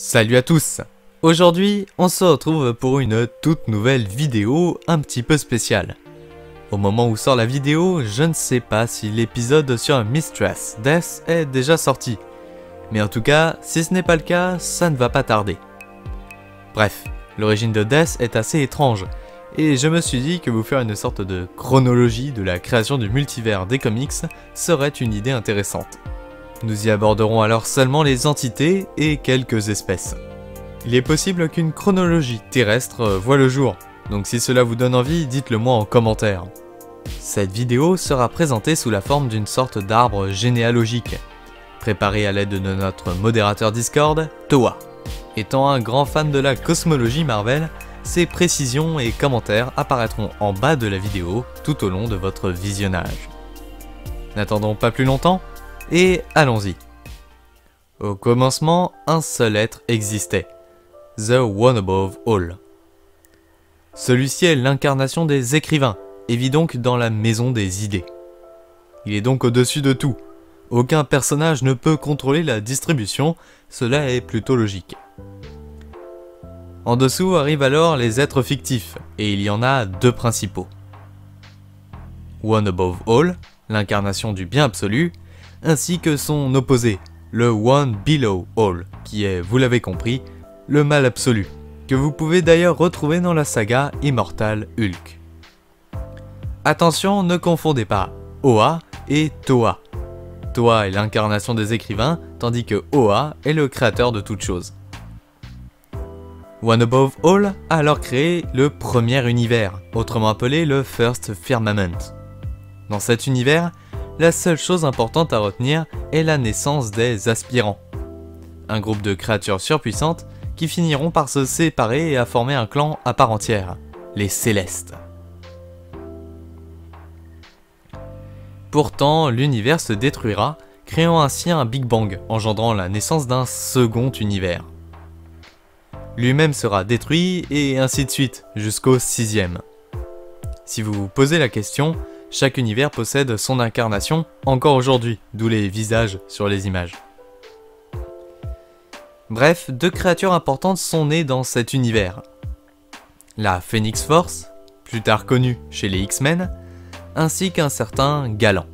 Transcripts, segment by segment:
Salut à tous! Aujourd'hui, on se retrouve pour une toute nouvelle vidéo un petit peu spéciale. Au moment où sort la vidéo, je ne sais pas si l'épisode sur Mistress Death est déjà sorti. Mais en tout cas, si ce n'est pas le cas, ça ne va pas tarder. Bref, l'origine de Death est assez étrange, et je me suis dit que vous faire une sorte de chronologie de la création du multivers des comics serait une idée intéressante. Nous y aborderons alors seulement les entités et quelques espèces. Il est possible qu'une chronologie terrestre voie le jour, donc si cela vous donne envie, dites-le moi en commentaire. Cette vidéo sera présentée sous la forme d'une sorte d'arbre généalogique, préparé à l'aide de notre modérateur Discord, Toa. Étant un grand fan de la cosmologie Marvel, ses précisions et commentaires apparaîtront en bas de la vidéo tout au long de votre visionnage. N'attendons pas plus longtemps, et allons-y. Au commencement, un seul être existait, The One Above All. Celui-ci est l'incarnation des écrivains, et vit donc dans la maison des idées. Il est donc au-dessus de tout. Aucun personnage ne peut contrôler la distribution, cela est plutôt logique. En dessous arrivent alors les êtres fictifs, et il y en a deux principaux. One Above All, l'incarnation du bien absolu, ainsi que son opposé, le One Below All, qui est, vous l'avez compris, le mal absolu, que vous pouvez d'ailleurs retrouver dans la saga Immortal Hulk. Attention, ne confondez pas Oa et Toa. Toa est l'incarnation des écrivains, tandis que Oa est le créateur de toutes choses. One Above All a alors créé le premier univers, autrement appelé le First Firmament. Dans cet univers, la seule chose importante à retenir est la naissance des aspirants. Un groupe de créatures surpuissantes qui finiront par se séparer et à former un clan à part entière, les Célestes. Pourtant, l'univers se détruira, créant ainsi un Big Bang, engendrant la naissance d'un second univers. Lui-même sera détruit, et ainsi de suite, jusqu'au 6e. Si vous vous posez la question, chaque univers possède son incarnation encore aujourd'hui, d'où les visages sur les images. Bref, deux créatures importantes sont nées dans cet univers. La Phoenix Force, plus tard connue chez les X-Men, ainsi qu'un certain Galant.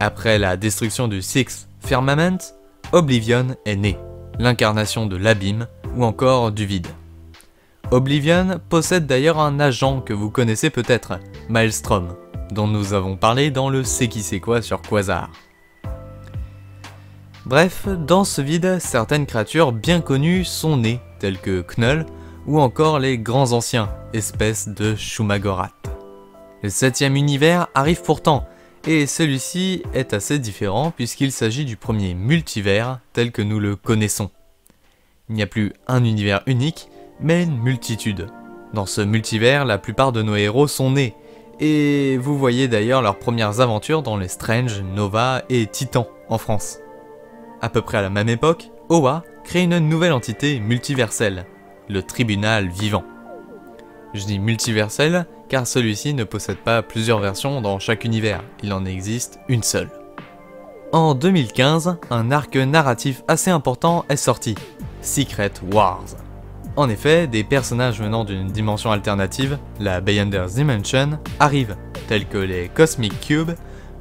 Après la destruction du Sixth Firmament, Oblivion est né, l'incarnation de l'abîme ou encore du vide. Oblivion possède d'ailleurs un agent que vous connaissez peut-être, Maelstrom, dont nous avons parlé dans le C'est qui c'est quoi sur Quasar. Bref, dans ce vide, certaines créatures bien connues sont nées, telles que Knull, ou encore les Grands Anciens, espèces de Shumagorath. Le 7e univers arrive pourtant, et celui-ci est assez différent puisqu'il s'agit du premier multivers tel que nous le connaissons. Il n'y a plus un univers unique, mais une multitude. Dans ce multivers, la plupart de nos héros sont nés, et vous voyez d'ailleurs leurs premières aventures dans les Strange, Nova et Titan en France. À peu près à la même époque, Oa crée une nouvelle entité multiverselle, le Tribunal Vivant. Je dis multiversel car celui-ci ne possède pas plusieurs versions dans chaque univers, il en existe une seule. En 2015, un arc narratif assez important est sorti, Secret Wars. En effet, des personnages venant d'une dimension alternative, la Beyonders Dimension, arrivent, tels que les Cosmic Cube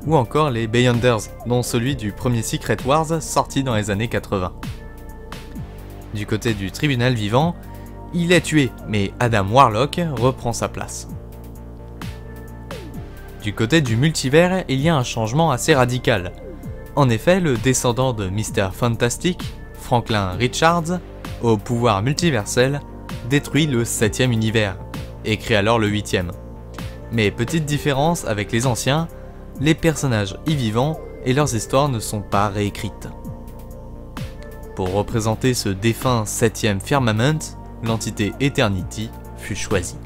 ou encore les Beyonders, dont celui du premier Secret Wars sorti dans les années 80. Du côté du Tribunal Vivant, il est tué, mais Adam Warlock reprend sa place. Du côté du multivers, il y a un changement assez radical. En effet, le descendant de Mr. Fantastic, Franklin Richards, au pouvoir multiversel, détruit le 7e univers, et crée alors le 8e. Mais petite différence avec les anciens, les personnages y vivants et leurs histoires ne sont pas réécrites. Pour représenter ce défunt 7e Firmament, l'entité Eternity fut choisie.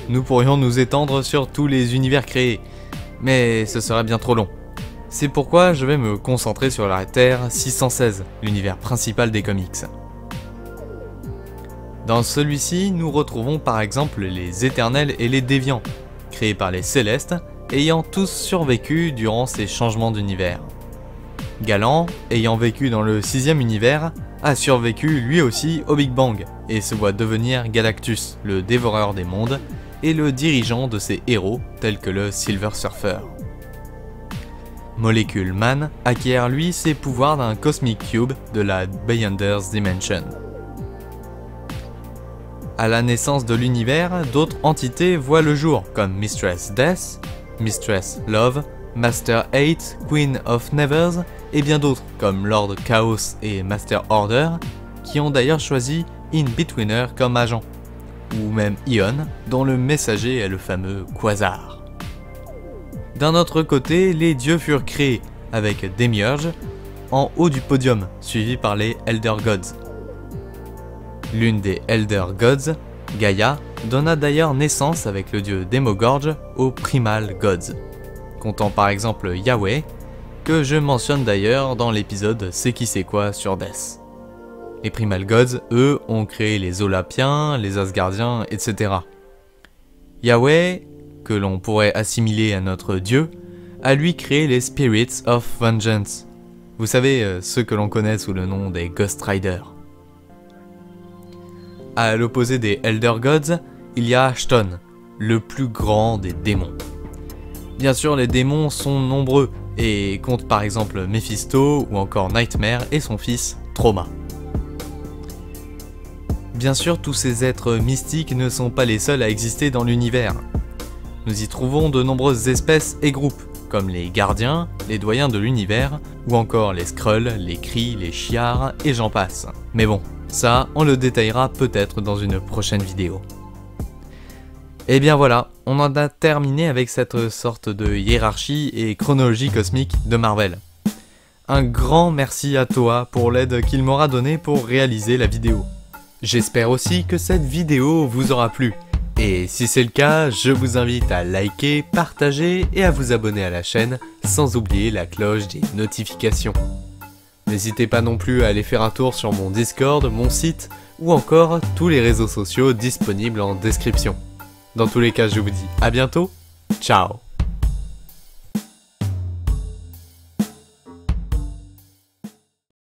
Nous pourrions nous étendre sur tous les univers créés, mais ce serait bien trop long. C'est pourquoi je vais me concentrer sur la Terre 616, l'univers principal des comics. Dans celui-ci, nous retrouvons par exemple les Éternels et les Déviants, créés par les Célestes, ayant tous survécu durant ces changements d'univers. Galant, ayant vécu dans le 6ème univers, a survécu lui aussi au Big Bang et se voit devenir Galactus, le dévoreur des mondes, et le dirigeant de ses héros tels que le Silver Surfer. Molecule Man acquiert lui ses pouvoirs d'un Cosmic Cube de la Beyonders Dimension. À la naissance de l'univers, d'autres entités voient le jour comme Mistress Death, Mistress Love, Master 8, Queen of Nevers et bien d'autres comme Lord Chaos et Master Order qui ont d'ailleurs choisi In-Betweener comme agent, ou même Ion dont le messager est le fameux Quasar. D'un autre côté, les dieux furent créés avec Demiurge en haut du podium suivi par les Elder Gods. L'une des Elder Gods, Gaïa, donna d'ailleurs naissance avec le dieu Demogorge aux Primal Gods, comptant par exemple Yahweh, que je mentionne d'ailleurs dans l'épisode C'est qui c'est quoi sur Death. Les Primal Gods, eux, ont créé les Olapiens, les Asgardiens, etc. Yahweh, que l'on pourrait assimiler à notre dieu, a lui créé les Spirits of Vengeance. Vous savez, ceux que l'on connaît sous le nom des Ghost Riders. À l'opposé des Elder Gods, il y a Ashton, le plus grand des démons. Bien sûr, les démons sont nombreux et comptent par exemple Mephisto ou encore Nightmare et son fils Trauma. Bien sûr, tous ces êtres mystiques ne sont pas les seuls à exister dans l'univers. Nous y trouvons de nombreuses espèces et groupes, comme les gardiens, les doyens de l'univers, ou encore les Skrulls, les Kree, les Shi'ar, et j'en passe. Mais bon, ça, on le détaillera peut-être dans une prochaine vidéo. Et bien voilà, on en a terminé avec cette sorte de hiérarchie et chronologie cosmique de Marvel. Un grand merci à toi pour l'aide qu'il m'aura donnée pour réaliser la vidéo. J'espère aussi que cette vidéo vous aura plu. Et si c'est le cas, je vous invite à liker, partager et à vous abonner à la chaîne, sans oublier la cloche des notifications. N'hésitez pas non plus à aller faire un tour sur mon Discord, mon site, ou encore tous les réseaux sociaux disponibles en description. Dans tous les cas, je vous dis à bientôt, ciao!